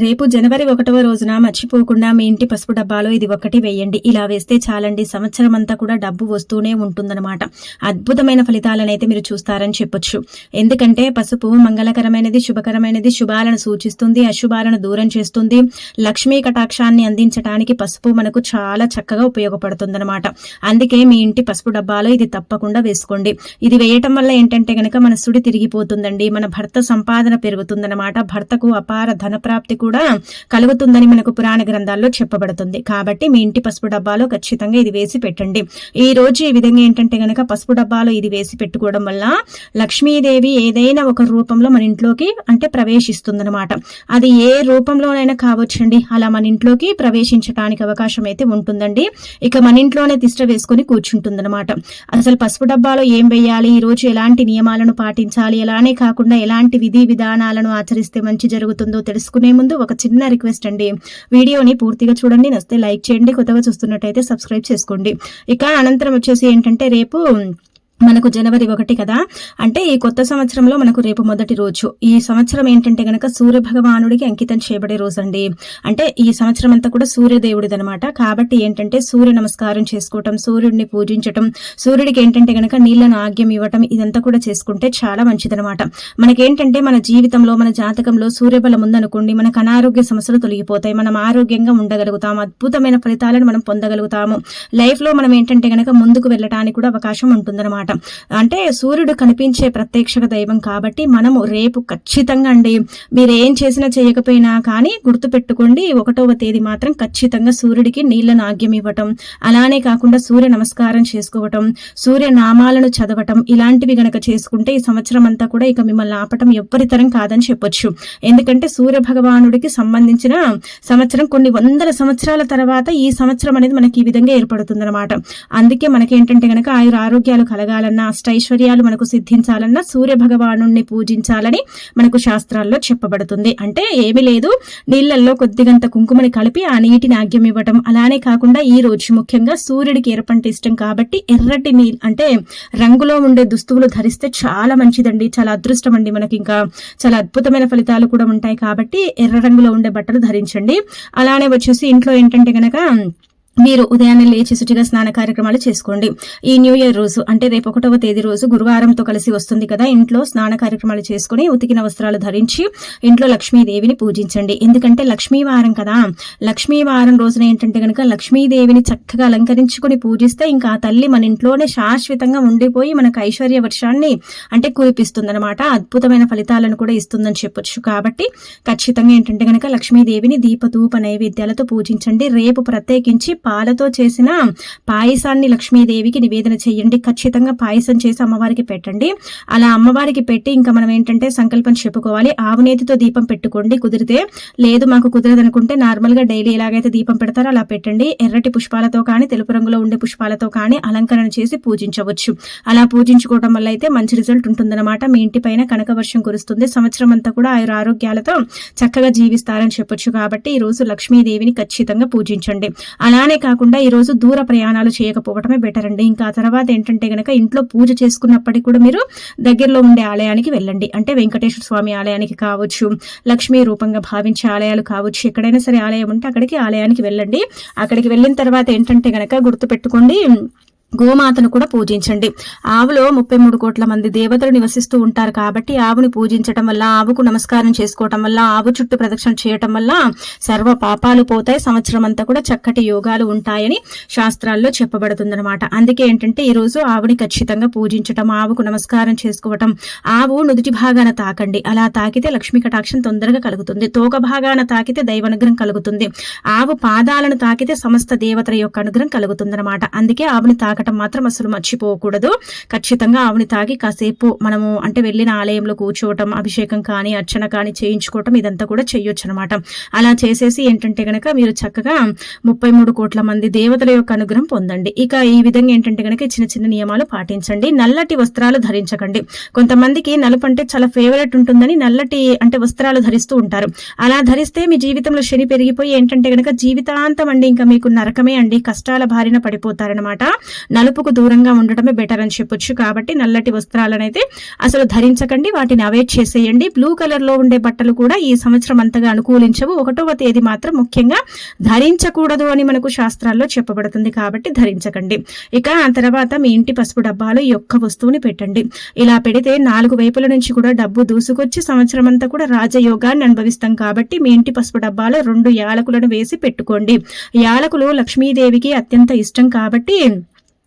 రేపు జనవరి 1వ రోజున మర్చిపోకుండా మీ ఇంటి పసుపు డబ్బాలో ఇది ఒకటి వేయండి. ఇలా వేస్తే చాలండి, సంవత్సరం అంతా కూడా డబ్బు వస్తూనే ఉంటుందన్నమాట. అద్భుతమైన ఫలితాలనైతే మీరు చూస్తారని చెప్పొచ్చు. ఎందుకంటే పసుపు మంగళకరమైనది, శుభకరమైనది, శుభాలను సూచిస్తుంది, అశుభాలను దూరం చేస్తుంది. లక్ష్మీ కటాక్షాన్ని అందించడానికి పసుపు మనకు చాలా చక్కగా ఉపయోగపడుతుందన్నమాట. అందుకే మీ ఇంటి పసుపు డబ్బాలో ఇది తప్పకుండా వేసుకోండి. ఇది వేయటం వల్ల ఏంటంటే గనక మన సుడి తిరిగిపోతుందండి, మన భర్త సంపాదన పెరుగుతుందన్నమాట. భర్తకు అపార ధనప్రాప్తి కూడా కలుగుతుందని మనకు పురాణ గ్రంథాల్లో చెప్పబడుతుంది. కాబట్టి మీ ఇంటి పసుపు డబ్బాలో ఖచ్చితంగా ఇది వేసి పెట్టండి. ఈ రోజు ఈ విధంగా ఏంటంటే గనక పసుపు డబ్బాలో ఇది వేసి పెట్టుకోవడం వల్ల లక్ష్మీదేవి ఏదైనా ఒక రూపంలో మన ఇంట్లోకి అంటే ప్రవేశిస్తుందన్నమాట. అది ఏ రూపంలోనైనా కావచ్చండి, అలా మన ఇంట్లోకి ప్రవేశించడానికి అవకాశం అయితే ఉంటుందండి. ఇక మన ఇంట్లోనే తిష్ట వేసుకుని కూర్చుంటుందన్నమాట. అసలు పసుపు డబ్బాలో ఏం వేయాలి, ఈ రోజు ఎలాంటి నియమాలను పాటించాలి, అలానే కాకుండా ఎలాంటి విధి విధానాలను ఆచరిస్తే మంచి జరుగుతుందో తెలుసుకునే ముందు ఒక చిన్న రిక్వెస్ట్ అండి, వీడియోని పూర్తిగా చూడండి, నచ్చితే లైక్ చేయండి, కొత్తగా చూస్తున్నట్టయితే సబ్స్క్రైబ్ చేసుకోండి. ఇక అనంతరం వచ్చేసి ఏంటంటే రేపు మనకు జనవరి 1 కదా, అంటే ఈ కొత్త సంవత్సరంలో మనకు రేపు మొదటి రోజు. ఈ సంవత్సరం ఏంటంటే గనక సూర్య భగవానుడికి అంకితం చేయబడే రోజు అండి. అంటే ఈ సంవత్సరం అంతా కూడా సూర్యదేవుడిది అనమాట. కాబట్టి ఏంటంటే సూర్య నమస్కారం చేసుకోవటం, సూర్యుడిని పూజించటం, సూర్యుడికి ఏంటంటే గనక నీళ్లను ఆగ్యం ఇవ్వటం, ఇదంతా కూడా చేసుకుంటే చాలా మంచిదనమాట. మనకేంటంటే మన జీవితంలో మన జాతకంలో సూర్యబలం ఉందనుకోండి, మనకు అనారోగ్య సమస్యలు తొలగిపోతాయి, మనం ఆరోగ్యంగా ఉండగలుగుతాము, అద్భుతమైన ఫలితాలను మనం పొందగలుగుతాము. లైఫ్ లో మనం ఏంటంటే గనక ముందుకు వెళ్ళటానికి కూడా అవకాశం ఉంటుందన్నమాట. అంటే సూర్యుడు కనిపించే ప్రత్యక్ష దైవం కాబట్టి మనము రేపు ఖచ్చితంగా అండి, మీరు ఏం చేసినా చేయకపోయినా కానీ గుర్తు పెట్టుకోండి, 1వ తేదీ మాత్రం ఖచ్చితంగా సూర్యుడికి నీళ్లను ఆగ్యం ఇవ్వటం, అలానే కాకుండా సూర్య నమస్కారం చేసుకోవటం, సూర్య నామాలను చదవటం, ఇలాంటివి గనక చేసుకుంటే ఈ సంవత్సరం అంతా కూడా ఇక మిమ్మల్ని ఆపటం ఎవ్వరితరం కాదని చెప్పొచ్చు. ఎందుకంటే సూర్య భగవానుడికి సంబంధించిన సంవత్సరం కొన్ని వందల సంవత్సరాల తర్వాత ఈ సంవత్సరం అనేది మనకి ఈ విధంగా ఏర్పడుతుందన్నమాట. అందుకే మనకేంటంటే గనక ఆరోగ్యాలు కలగాలన్నా, అష్టైశ్వర్యాలు మనకు సిద్ధించాలన్నా సూర్య భగవానుడిని పూజించాలని మనకు శాస్త్రాల్లో చెప్పబడుతుంది. అంటే ఏమీ లేదు, నీళ్లలో కొద్దిగంత కుంకుమని కలిపి ఆ నీటిని ఆగ్యం ఇవ్వటం, అలానే కాకుండా ఈ రోజు ముఖ్యంగా సూర్యుడికి ఎర్రపంట ఇష్టం కాబట్టి ఎర్రటి అంటే రంగులో ఉండే దుస్తువులు ధరిస్తే చాలా మంచిదండి, చాలా అదృష్టం అండి. మనకి ఇంకా చాలా అద్భుతమైన ఫలితాలు కూడా ఉంటాయి. కాబట్టి ఎర్ర రంగులో ఉండే బట్టలు ధరించండి. అలానే వచ్చేసి ఇంట్లో ఏంటంటే గనక మీరు ఉదయాన్నే లేచి శుచిగా స్నాన కార్యక్రమాలు చేసుకోండి. ఈ న్యూ ఇయర్ రోజు అంటే రేపు 1వ తేదీ రోజు గురువారంతో కలిసి వస్తుంది కదా, ఇంట్లో స్నాన కార్యక్రమాలు చేసుకుని ఉతికిన వస్త్రాలు ధరించి ఇంట్లో లక్ష్మీదేవిని పూజించండి. ఎందుకంటే లక్ష్మీవారం కదా, లక్ష్మీవారం రోజున ఏంటంటే గనక లక్ష్మీదేవిని చక్కగా అలంకరించుకుని పూజిస్తే ఇంకా ఆ తల్లి మన ఇంట్లోనే శాశ్వతంగా ఉండిపోయి మనకు ఐశ్వర్య వర్షాన్ని అంటే కురిపిస్తుందన్నమాట. అద్భుతమైన ఫలితాలను కూడా ఇస్తుందని చెప్పొచ్చు. కాబట్టి ఖచ్చితంగా ఏంటంటే గనక లక్ష్మీదేవిని దీపధూప నైవేద్యాలతో పూజించండి. రేపు ప్రత్యేకించి పాలతో చేసిన పాయసాన్ని లక్ష్మీదేవికి నివేదన చేయండి. ఖచ్చితంగా పాయసం చేసి అమ్మవారికి పెట్టండి. అలా అమ్మవారికి పెట్టి ఇంకా మనం ఏంటంటే సంకల్పం చెప్పుకోవాలి. ఆవునేతితో దీపం పెట్టుకోండి కుదిరితే, లేదు మాకు కుదరదు అనుకుంటే నార్మల్ గా డైలీ ఎలాగైతే దీపం పెడతారో అలా పెట్టండి. ఎర్రటి పుష్పాలతో కానీ తెలుపు రంగులో ఉండే పుష్పాలతో కానీ అలంకరణ చేసి పూజించవచ్చు. అలా పూజించుకోవడం వల్ల అయితే మంచి రిజల్ట్ ఉంటుందన్నమాట. మీ ఇంటి పైన కనక వర్షం కురుస్తుంది, సంవత్సరం అంతా కూడా ఆరోగ్యాలతో చక్కగా జీవిస్తారని చెప్పొచ్చు. కాబట్టి ఈ రోజు లక్ష్మీదేవిని ఖచ్చితంగా పూజించండి. అలానే కాకుండా ఈ రోజు దూర ప్రయాణాలు చేయకపోవటమే బెటర్ అండి. ఇంకా తర్వాత ఏంటంటే గనక ఇంట్లో పూజ చేసుకున్నప్పటికీ కూడా మీరు దగ్గరలో ఉండే ఆలయానికి వెళ్ళండి. అంటే వెంకటేశ్వర స్వామి ఆలయానికి కావచ్చు, లక్ష్మీ రూపంగా భావించే ఆలయాలు కావచ్చు, ఎక్కడైనా సరే ఆలయం ఉంటే అక్కడికి ఆలయానికి వెళ్ళండి. అక్కడికి వెళ్ళిన తర్వాత ఏంటంటే గనక గుర్తు పెట్టుకోండి, గోమాతను కూడా పూజించండి. ఆవులో 33 కోట్ల మంది దేవతలు నివసిస్తూ ఉంటారు కాబట్టి ఆవుని పూజించటం వల్ల, ఆవుకు నమస్కారం చేసుకోవటం వల్ల, ఆవు చుట్టూ ప్రదక్షిణ చేయటం వల్ల సర్వ పాపాలు పోతాయి, సంవత్సరం అంతా కూడా చక్కటి యోగాలు ఉంటాయని శాస్త్రాల్లో చెప్పబడుతుందన్నమాట. అందుకే ఏంటంటే ఈ రోజు ఆవుని ఖచ్చితంగా పూజించటం, ఆవుకు నమస్కారం చేసుకోవటం. ఆవు నుదుటి భాగాన తాకండి, అలా తాకితే లక్ష్మీ కటాక్షం తొందరగా కలుగుతుంది. తోక భాగాన తాకితే దైవానుగ్రహం కలుగుతుంది. ఆవు పాదాలను తాకితే సమస్త దేవతల యొక్క అనుగ్రహం కలుగుతుందన్నమాట. అందుకే ఆవుని తాకటం మాత్రం అసలు మర్చిపోకూడదు. ఖచ్చితంగా ఆవుని తాగి కాసేపు మనము అంటే వెళ్ళిన ఆలయంలో కూర్చోవటం, అభిషేకం కానీ అర్చన కానీ చేయించుకోవటం, ఇదంతా కూడా చేయొచ్చు అనమాట. అలా చేసేసి ఏంటంటే గనక మీరు చక్కగా 33 కోట్ల మంది దేవతల యొక్క అనుగ్రహం పొందండి. ఇక ఈ విధంగా ఏంటంటే గనక చిన్న చిన్న నియమాలు పాటించండి. నల్లటి వస్త్రాలు ధరించకండి. కొంతమందికి నలుపు అంటే చాలా ఫేవరెట్ ఉంటుందని నల్లటి అంటే వస్త్రాలు ధరిస్తూ ఉంటారు. అలా ధరిస్తే మీ జీవితంలో శని పెరిగిపోయి ఏంటంటే గనక జీవితాంతం అండి ఇంకా మీకు నరకమే అండి, కష్టాల బారిన పడిపోతారనమాట. నలుపుకు దూరంగా ఉండటమే బెటర్ అని చెప్పొచ్చు. కాబట్టి నల్లటి వస్త్రాలనైతే అసలు ధరించకండి, వాటిని అవాయిడ్ చేసేయండి. బ్లూ కలర్ లో ఉండే బట్టలు కూడా ఈ సంవత్సరం అంతగా అనుకూలించవు. 1వ తేదీ మాత్రం ముఖ్యంగా ధరించకూడదు అని మనకు శాస్త్రాల్లో చెప్పబడుతుంది, కాబట్టి ధరించకండి. ఇక ఆ తర్వాత మీ ఇంటి పసుపు డబ్బాలో ఈ ఒక్క వస్తువుని పెట్టండి. ఇలా పెడితే 4 వైపుల నుంచి కూడా డబ్బు దూసుకొచ్చి సంవత్సరం అంతా కూడా రాజయోగాన్ని అనుభవిస్తాం. కాబట్టి మీ ఇంటి పసుపు డబ్బాలో 2 యాలకులను వేసి పెట్టుకోండి. యాలకులు లక్ష్మీదేవికి అత్యంత ఇష్టం కాబట్టి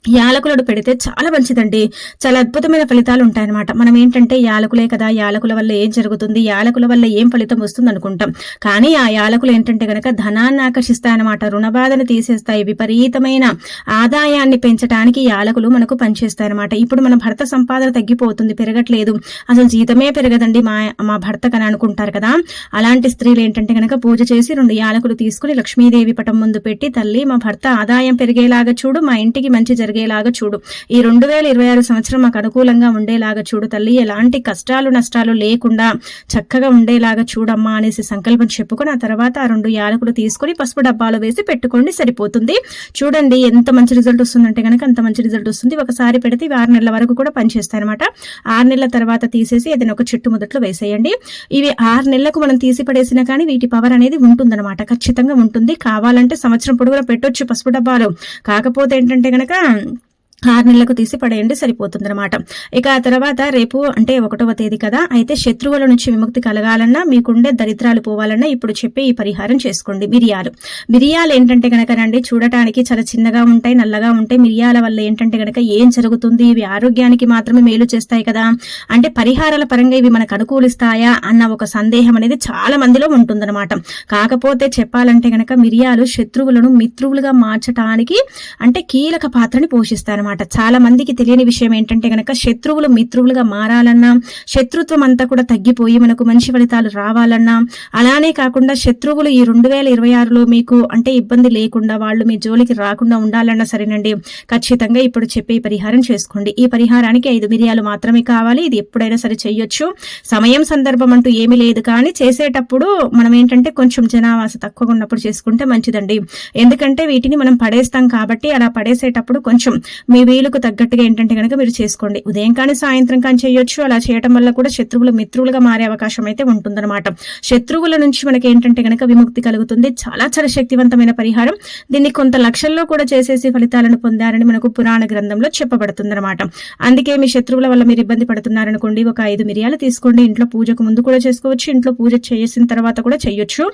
యాలకులను పెడితే చాలా మంచిదండి. చాలా అద్భుతమైన ఫలితాలు ఉంటాయన్నమాట. మనం ఏంటంటే యాలకులే కదా, యాలకుల వల్ల ఏం జరుగుతుంది, యాలకుల వల్ల ఏం ఫలితం వస్తుంది అనుకుంటాం. కానీ ఆ యాలకులు ఏంటంటే గనక ధనాన్ని ఆకర్షిస్తాయన్నమాట, రుణబాధను తీసేస్తాయి, విపరీతమైన ఆదాయాన్ని పెంచడానికి యాలకులు మనకు పనిచేస్తాయన్నమాట. ఇప్పుడు మన భర్త సంపాదన తగ్గిపోతుంది, పెరగట్లేదు, అసలు జీతమే పెరగదండి మా భర్తకని అనుకుంటారు కదా. అలాంటి స్త్రీలు ఏంటంటే గనక పూజ చేసి 2 యాలకులు తీసుకుని లక్ష్మీదేవి పటం ముందు పెట్టి, తల్లి మా భర్త ఆదాయం పెరిగేలాగా చూడు, మా ఇంటికి మంచి జరిగేలాగా చూడు, ఈ 2026 సంవత్సరం మాకు అనుకూలంగా ఉండేలాగా చూడు తల్లి, ఎలాంటి కష్టాలు నష్టాలు లేకుండా చక్కగా ఉండేలాగా చూడమ్మా అనేసి సంకల్పం చెప్పుకొని ఆ తర్వాత ఆ 2 యాలకులు తీసుకొని పసుపు డబ్బాలో వేసి పెట్టుకోండి, సరిపోతుంది. చూడండి ఎంత మంచి రిజల్ట్ వస్తుందంటే కనుక అంత మంచి రిజల్ట్ వస్తుంది. ఒకసారి పెడితే 6 నెలల వరకు కూడా పనిచేస్తాయి అనమాట. 6 నెలల తర్వాత తీసేసి ఏదైనా ఒక చెట్టు మొదట్లో వేసేయండి. ఇవి 6 నెలలకు మనం తీసి పడేసినా కానీ వీటి పవర్ అనేది ఉంటుందన్నమాట, ఖచ్చితంగా ఉంటుంది. కావాలంటే సంవత్సరం పొడుగులో పెట్టొచ్చు పసుపు డబ్బాలు. కాకపోతే ఏంటంటే గనక 6 నెలలకు తీసి పడేయండి, సరిపోతుందన్నమాట. ఇక ఆ తర్వాత రేపు అంటే 1వ తేదీ కదా, అయితే శత్రువుల నుంచి విముక్తి కలగాలన్నా, మీకుండే దరిద్రాలు పోవాలన్నా ఇప్పుడు చెప్పే ఈ పరిహారం చేసుకోండి. మిరియాలు ఏంటంటే గనక రండి చూడటానికి చాలా చిన్నగా ఉంటాయి, నల్లగా ఉంటాయి. మిరియాల వల్ల ఏంటంటే గనక ఏం జరుగుతుంది, ఇవి ఆరోగ్యానికి మాత్రమే మేలు చేస్తాయి కదా, అంటే పరిహారాల పరంగా ఇవి మనకు అనుకూలిస్తాయా అన్న ఒక సందేహం అనేది చాలా మందిలో ఉంటుందన్నమాట. కాకపోతే చెప్పాలంటే గనక మిరియాలు శత్రువులను మిత్రువులుగా మార్చడానికి అంటే కీలక పాత్రని పోషిస్తాయి. చాలా మందికి తెలియని విషయం ఏంటంటే గనక శత్రువులు మిత్రువులుగా మారాలన్నా, శత్రుత్వం అంతా కూడా తగ్గిపోయి మనకు మంచి ఫలితాలు రావాలన్నా, అలానే కాకుండా శత్రువులు ఈ 2026లో మీకు అంటే ఇబ్బంది లేకుండా వాళ్ళు మీ జోలికి రాకుండా ఉండాలన్నా సరేనండి, ఖచ్చితంగా ఇప్పుడు చెప్పే పరిహారం చేసుకోండి. ఈ పరిహారానికి 5 మిరియాలు మాత్రమే కావాలి. ఇది ఎప్పుడైనా సరే చేయొచ్చు, సమయం సందర్భం అంటూ ఏమీ లేదు. కానీ చేసేటప్పుడు మనం ఏంటంటే కొంచెం జనావాస తక్కువగా ఉన్నప్పుడు చేసుకుంటే మంచిదండి. ఎందుకంటే వీటిని మనం పడేస్తాం కాబట్టి అలా పడేసేటప్పుడు కొంచెం మీ వీలుకు తగ్గట్టుగా ఏంటంటే కనుక మీరు చేసుకోండి. ఉదయం కానీ సాయంత్రం కానీ చేయొచ్చు. అలా చేయడం వల్ల కూడా శత్రువులు మిత్రులుగా మారే అవకాశం అయితే ఉంటుందన్నమాట. శత్రువుల నుంచి మనకి ఏంటంటే కనుక విముక్తి కలుగుతుంది. చాలా చాలా శక్తివంతమైన పరిహారం. దీన్ని కొంత లక్షల్లో కూడా చేసేసి ఫలితాలను పొందారని మనకు పురాణ గ్రంథంలో చెప్పబడుతుందన్నమాట. అందుకే మీ శత్రువుల వల్ల మీరు ఇబ్బంది పడుతున్నారనుకోండి, ఒక 5 మిరియాలు తీసుకోండి. ఇంట్లో పూజకు ముందు కూడా చేసుకోవచ్చు, ఇంట్లో పూజ చేసిన తర్వాత కూడా చేయొచ్చు.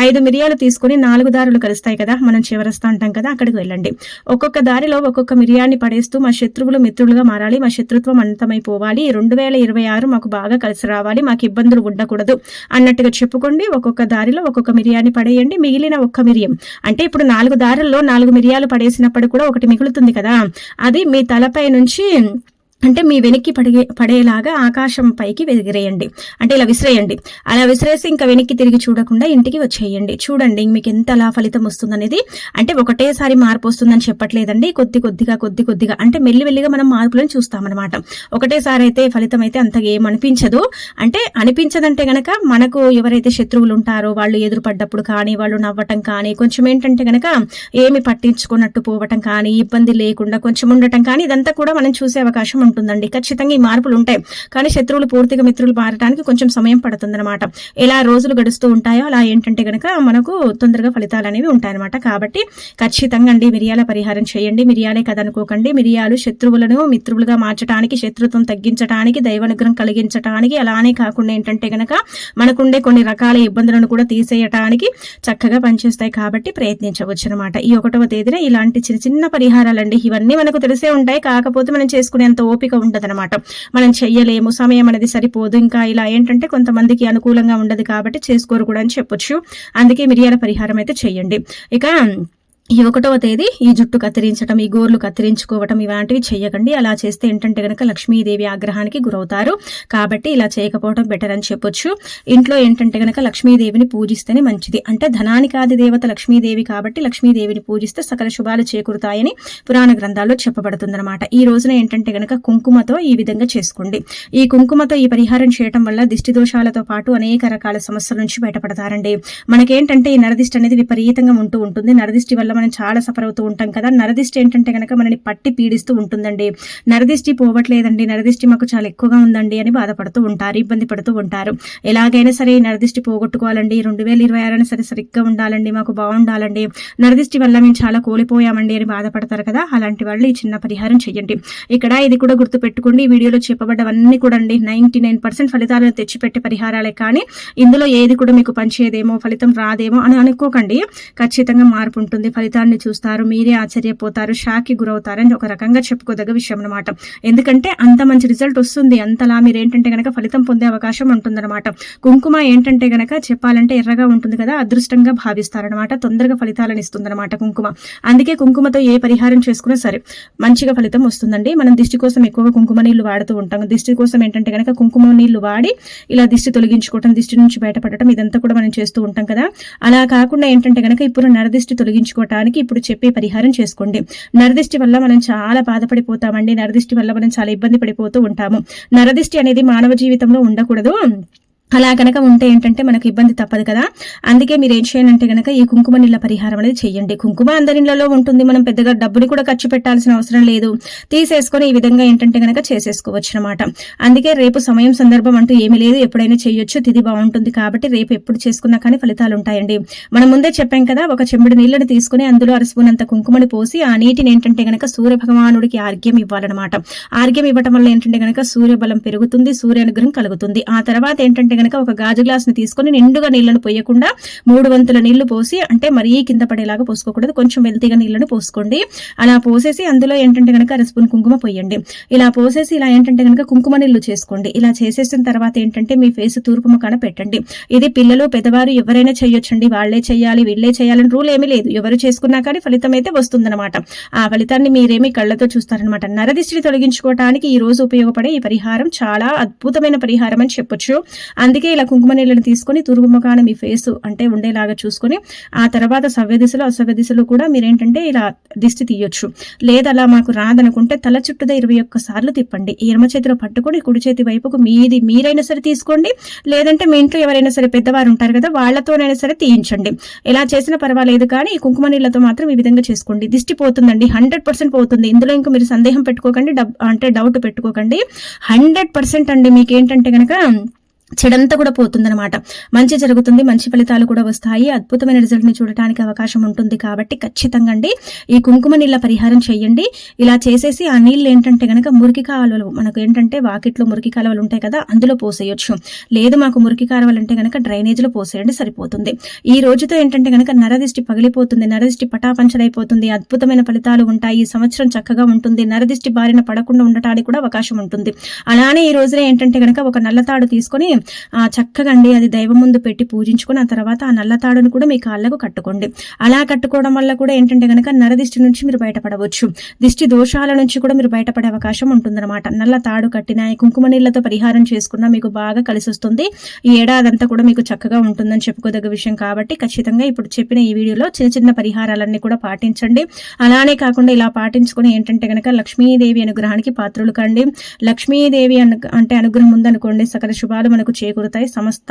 5 మిరియాలు తీసుకొని 4 దారులు కలుస్తాయి కదా, మనం చివరస్తా అంటాం కదా, అక్కడికి వెళ్ళండి. ఒక్కొక్క దారిలో ఒక్కొక్క మిరియాన్ని పడేస్తూ మా శత్రువులు మిత్రులుగా మారాలి, మా శత్రుత్వం అంతమైపోవాలి, 2026 మాకు బాగా కలిసి రావాలి, మాకు ఇబ్బందులు ఉండకూడదు అన్నట్టుగా చెప్పుకోండి. ఒక్కొక్క దారిలో ఒక్కొక్క మిరియాన్ని పడేయండి. మిగిలిన ఒక్క మిరియం అంటే ఇప్పుడు 4 దారుల్లో 4 మిరియాలు పడేసినప్పుడు కూడా ఒకటి మిగులుతుంది కదా, అది మీ తలపై నుంచి అంటే మీ వెనక్కి పడేలాగా ఆకాశం పైకి ఎగిరేయండి, అంటే ఇలా విసిరేయండి. అలా విసిరేసి ఇంకా వెనక్కి తిరిగి చూడకుండా ఇంటికి వచ్చేయండి. చూడండి మీకు ఎంత అలా ఫలితం వస్తుందనేది. అంటే ఒకటేసారి మార్పు వస్తుందని చెప్పట్లేదండి, కొద్ది కొద్దిగా అంటే మెల్లిమెల్లిగా మనం మార్పులను చూస్తామన్నమాట. ఒకటేసారి అయితే ఫలితం అయితే అంతగా ఏమనిపించదు. అంటే అనిపించదంటే గనక మనకు ఎవరైతే శత్రువులు ఉంటారో వాళ్ళు ఎదురుపడ్డప్పుడు కానీ, వాళ్ళు నవ్వటం కానీ, కొంచెం ఏంటంటే గనక ఏమి పట్టించుకున్నట్టు పోవటం కానీ, ఇబ్బంది లేకుండా కొంచెం ఉండటం కానీ, ఇదంతా కూడా మనం చూసే అవకాశం ఉంటుందండి. ఖచ్చితంగా ఈ మార్పులు ఉంటాయి. కానీ శత్రువులు పూర్తిగా మిత్రులు మారడానికి కొంచెం సమయం పడుతుందన్నమాట. ఎలా రోజులు గడుస్తూ ఉంటాయో అలా ఏంటంటే గనక మనకు తొందరగా ఫలితాలు అనేవి ఉంటాయన్నమాట. కాబట్టి ఖచ్చితంగా అండి మిరియాల పరిహారం చేయండి. మిరియాలే కదనుకోకండి, మిరియాలు శత్రువులను మిత్రులుగా మార్చడానికి, శత్రుత్వం తగ్గించడానికి, దైవానుగ్రహం కలిగించడానికి, అలానే కాకుండా ఏంటంటే గనక మనకుండే కొన్ని రకాల ఇబ్బందులను కూడా తీసేయటానికి చక్కగా పనిచేస్తాయి. కాబట్టి ప్రయత్నించవచ్చు అనమాట. ఈ 1వ తేదీన ఇలాంటి చిన్న చిన్న పరిహారాలండి, ఇవన్నీ మనకు తెలిసే ఉంటాయి. కాకపోతే మనం చేసుకునేంత ఓపిక ఉండదన్నమాట. మనం చెయ్యలేము, సమయం అనేది సరిపోదు, ఇంకా ఇలా ఏంటంటే కొంతమందికి అనుకూలంగా ఉండదు కాబట్టి చేసుకోరు కూడా అని చెప్పొచ్చు. అందుకే మిరియాల పరిహారం అయితే చెయ్యండి. ఇక ఈ 1వ తేదీ ఈ జుట్టు కత్తిరించడం, ఈ గోర్లు కత్తిరించుకోవటం ఇలాంటివి చేయకండి. అలా చేస్తే ఏంటంటే గనక లక్ష్మీదేవి ఆగ్రహానికి గురవుతారు. కాబట్టి ఇలా చేయకపోవడం బెటర్ అని చెప్పొచ్చు. ఇంట్లో ఏంటంటే గనక లక్ష్మీదేవిని పూజిస్తేనే మంచిది. అంటే ధనానికి ఆది దేవత లక్ష్మీదేవి కాబట్టి లక్ష్మీదేవిని పూజిస్తే సకల శుభాలు చేకూరుతాయని పురాణ గ్రంథాల్లో చెప్పబడుతుందన్నమాట. ఈ రోజున ఏంటంటే గనక కుంకుమతో ఈ విధంగా చేసుకోండి. ఈ కుంకుమతో ఈ పరిహారం చేయడం వల్ల దిష్టి దోషాలతో పాటు అనేక రకాల సమస్యల నుంచి బయటపడతారండి. మనకేంటంటే ఈ నరదిష్టి అనేది విపరీతంగా ఉంటూ ఉంటుంది. నరదిష్టి వల్ల మనం చాలా సఫర్ అవుతూ ఉంటాం కదా. నరదిష్టి ఏంటంటే కనుక మనని పట్టి పీడిస్తూ ఉంటుందండి. నరదిష్టి పోవట్లేదండి, నరదిష్టి మాకు చాలా ఎక్కువగా ఉందండి అని బాధపడుతూ ఉంటారు, ఇబ్బంది పడుతూ ఉంటారు. ఎలాగైనా సరే నరదిష్టి పోగొట్టుకోవాలండి, 2026 అయినా సరే సరిగ్గా ఉండాలండి, మాకు బాగుండాలండి, నరదిష్టి వల్ల మేము చాలా కోల్పోయామండి అని బాధపడతారు కదా. అలాంటి వాళ్ళు ఈ చిన్న పరిహారం చేయండి. ఇక్కడ ఇది కూడా గుర్తు పెట్టుకోండి, ఈ వీడియోలో చెప్పబడ్డవన్నీ కూడా అండి 99% ఫలితాలను తెచ్చిపెట్టే పరిహారాలే, కానీ ఇందులో ఏది కూడా మీకు పనిచేయదేమో, ఫలితం రాదేమో అని అనుకోకండి. ఖచ్చితంగా మార్పు ఉంటుంది, ఫలితాన్ని చూస్తారు, మీరే ఆశ్చర్యపోతారు, షాక్కి గురవుతారని ఒక రకంగా చెప్పుకోదగ్గ విషయం అనమాట. ఎందుకంటే అంత మంచి రిజల్ట్ వస్తుంది, అంతలా మీరు ఏంటంటే గనక ఫలితం పొందే అవకాశం ఉంటుందన్నమాట. కుంకుమ ఏంటంటే గనక చెప్పాలంటే ఎర్రగా ఉంటుంది కదా, అదృష్టంగా భావిస్తారనమాట, తొందరగా ఫలితాలను ఇస్తుందన్నమాట కుంకుమ. అందుకే కుంకుమతో ఏ పరిహారం చేసుకున్నా సరే మంచిగా ఫలితం వస్తుందండి. మనం దిష్టి కోసం ఎక్కువగా కుంకుమ నీళ్లు వాడుతూ ఉంటాం. దిష్టి కోసం ఏంటంటే గనక కుంకుమ నీళ్లు వాడి ఇలా దిష్టి తొలగించుకోవటం, దిష్టి నుంచి బయటపడటం, ఇదంతా కూడా మనం చేస్తూ ఉంటాం కదా. అలా కాకుండా ఏంటంటే గనక ఇప్పుడు నరదిష్టి తొలగించుకోవటానికి ఇప్పుడు చెప్పే పరిహారం చేసుకోండి. నరదిష్టి వల్ల మనం చాలా బాధపడిపోతామండి, నరదిష్టి వల్ల మనం చాలా ఇబ్బంది పడిపోతూ ఉంటాము. నరదిష్టి అనేది మానవ జీవితంలో ఉండకూడదు. అలా కనుక ఉంటే ఏంటంటే మనకు ఇబ్బంది తప్పదు కదా. అందుకే మీరు ఏం చేయాలంటే గనక ఈ కుంకుమ నీళ్ళ పరిహారం అనేది చేయండి. కుంకుమ అందరిలో ఉంటుంది, మనం పెద్దగా డబ్బులు కూడా ఖర్చు పెట్టాల్సిన అవసరం లేదు, తీసేసుకొని ఈ విధంగా ఏంటంటే గనక చేసేసుకోవచ్చు అనమాట. అందుకే రేపు సమయం సందర్భం అంటూ ఏమీ లేదు, ఎప్పుడైనా చేయొచ్చు, తిథి బాగుంటుంది కాబట్టి రేపు ఎప్పుడు చేసుకున్నా కానీ ఫలితాలు ఉంటాయండి. మనం ముందే చెప్పాం కదా, ఒక చెంబుడు నీళ్లను తీసుకుని అందులో అరస్పూనంత కుంకుమని పోసి ఆ నీటిని ఏంటంటే గనక సూర్య భగవానుడికి ఆర్ఘ్యం ఇవ్వాలన్నమాట. ఆర్ఘ్యం ఇవ్వటం వల్ల ఏంటంటే గనక సూర్య బలం పెరుగుతుంది, సూర్య అనుగ్రహం కలుగుతుంది. ఆ తర్వాత ఏంటంటే గనక ఒక గాజు గ్లాస్ ని తీసుకొని నిండుగా నీళ్లను పోయకుండా 3 వంతుల నీళ్లు పోసి, అంటే మరీ కింద పడేలాగా పోసుకోకూడదు, కొంచెం వెల్తీగా నీళ్లను పోసుకోండి. అలా పోసేసి అందులో ఏంటంటే గనక అర స్పూన్ కుంకుమ పోయండి. ఇలా పోసేసి ఇలా ఏంటంటే గనక కుంకుమ నీళ్లు చేసుకోండి. ఇలా చేసేసిన తర్వాత ఏంటంటే మీ ఫేస్ తూర్పు ముఖాన పెట్టండి. ఇది పిల్లలు పెద్దవారు ఎవరైనా చేయొచ్చండి, వాళ్లే చేయాలి వీళ్లే చేయాలని రూల్ ఏమీ లేదు, ఎవరు చేసుకున్నా కానీ ఫలితం అయితే వస్తుందన్నమాట. ఆ ఫలితాన్ని మీరేమి కళ్లతో చూస్తారనమాట. నరదిష్టిని తొలగించుకోవడానికి ఈ రోజు ఉపయోగపడే ఈ పరిహారం చాలా అద్భుతమైన పరిహారం అని చెప్పొచ్చు. అందుకే ఇలా కుంకుమ నీళ్ళని తీసుకొని తూర్పు ముఖాన మీ ఫేస్ అంటే ఉండేలాగా చూసుకొని ఆ తర్వాత సవ్య దిశలో అసవ్య దిశలో కూడా మీరేంటంటే ఇలా దిష్టి తీయొచ్చు. లేదా అలా మాకు రాదనుకుంటే తల చుట్టూదా 21 సార్లు తిప్పండి. ఎడమ చేతిలో పట్టుకొని కుడి చేతి వైపుకు మీరైనా సరే తీసుకోండి, లేదంటే మీ ఇంట్లో ఎవరైనా సరే పెద్దవారు ఉంటారు కదా వాళ్లతోనైనా సరే తీయించండి. ఎలా చేసినా పర్వాలేదు, కానీ ఈ కుంకుమ నీళ్లతో మాత్రం ఈ విధంగా చేసుకోండి. దిష్టి పోతుందండి, 100% పోతుంది. ఇందులో ఇంకా మీరు సందేహం పెట్టుకోకండి, అంటే డౌట్ పెట్టుకోకండి. 100% అండి మీకేంటంటే గనక చెడంతా కూడా పోతుందన్నమాట. మంచి జరుగుతుంది, మంచి ఫలితాలు కూడా వస్తాయి, అద్భుతమైన రిజల్ట్ ని చూడటానికి అవకాశం ఉంటుంది. కాబట్టి ఖచ్చితంగా అండి ఈ కుంకుమ నీళ్ళ పరిహారం చేయండి. ఇలా చేసేసి ఆ నీళ్ళు ఏంటంటే గనక మురికి కాలువలు, మనకు ఏంటంటే వాకిట్లో మురికి కాలువలు ఉంటాయి కదా అందులో పోసేయొచ్చు. లేదు మాకు మురికి కాలువలు అంటే గనక డ్రైనేజ్ లో పోసేయండి, సరిపోతుంది. ఈ రోజుతో ఏంటంటే గనక నరదిష్టి పగిలిపోతుంది, నరదిష్టి పటాపంచలైపోతుంది, అద్భుతమైన ఫలితాలు ఉంటాయి, ఈ సంవత్సరం చక్కగా ఉంటుంది, నరదిష్టి బారిన పడకుండా ఉండటానికి కూడా అవకాశం ఉంటుంది. అలానే ఈ రోజునే ఏంటంటే గనక ఒక నల్లతాడు తీసుకొని చక్కగా అండి అది దైవం ముందు పెట్టి పూజించుకొని ఆ తర్వాత ఆ నల్ల తాడును కూడా మీ కాళ్ళకు కట్టుకోండి. అలా కట్టుకోవడం వల్ల కూడా ఏంటంటే గనక నరదిష్టి నుంచి మీరు బయటపడవచ్చు, దిష్టి దోషాల నుంచి కూడా మీరు బయటపడే అవకాశం ఉంటుందన్నమాట. నల్ల తాడు కట్టిన కుంకుమ నీళ్లతో పరిహారం చేసుకున్నా మీకు బాగా కలిసి వస్తుంది. ఈ ఏడాదంతా కూడా మీకు చక్కగా ఉంటుందని చెప్పుకోదగ్గ విషయం. కాబట్టి ఖచ్చితంగా ఇప్పుడు చెప్పిన ఈ వీడియోలో చిన్న చిన్న పరిహారాలన్నీ కూడా పాటించండి. అలానే కాకుండా ఇలా పాటించుకొని ఏంటంటే గనక లక్ష్మీదేవి అనుగ్రహానికి పాత్రులు కండి. లక్ష్మీదేవి అంటే అనుగ్రహం ఉందనుకోండి సకల శుభాలు మనకు చేకూరుతాయి, సమస్త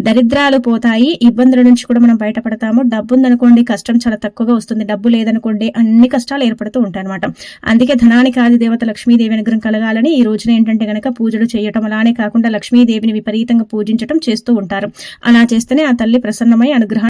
దరిద్రాలు పోతాయి, ఇబ్బందుల నుంచి కూడా మనం బయటపడతాము. డబ్బు ఉందనుకోండి కష్టం చాలా తక్కువగా వస్తుంది, డబ్బు లేదనుకోండి అన్ని కష్టాలు ఏర్పడుతూ ఉంటాయి అనమాట. అందుకే ధనానికి ఆది దేవత లక్ష్మీదేవి అనుగ్రహం కలగాలని ఈ రోజున ఏంటంటే గనక పూజలు చేయటం, అలానే కాకుండా లక్ష్మీదేవిని విపరీతంగా పూజించడం చేస్తూ ఉంటారు. అలా చేస్తేనే ఆ తల్లి ప్రసన్నమై అనుగ్రహం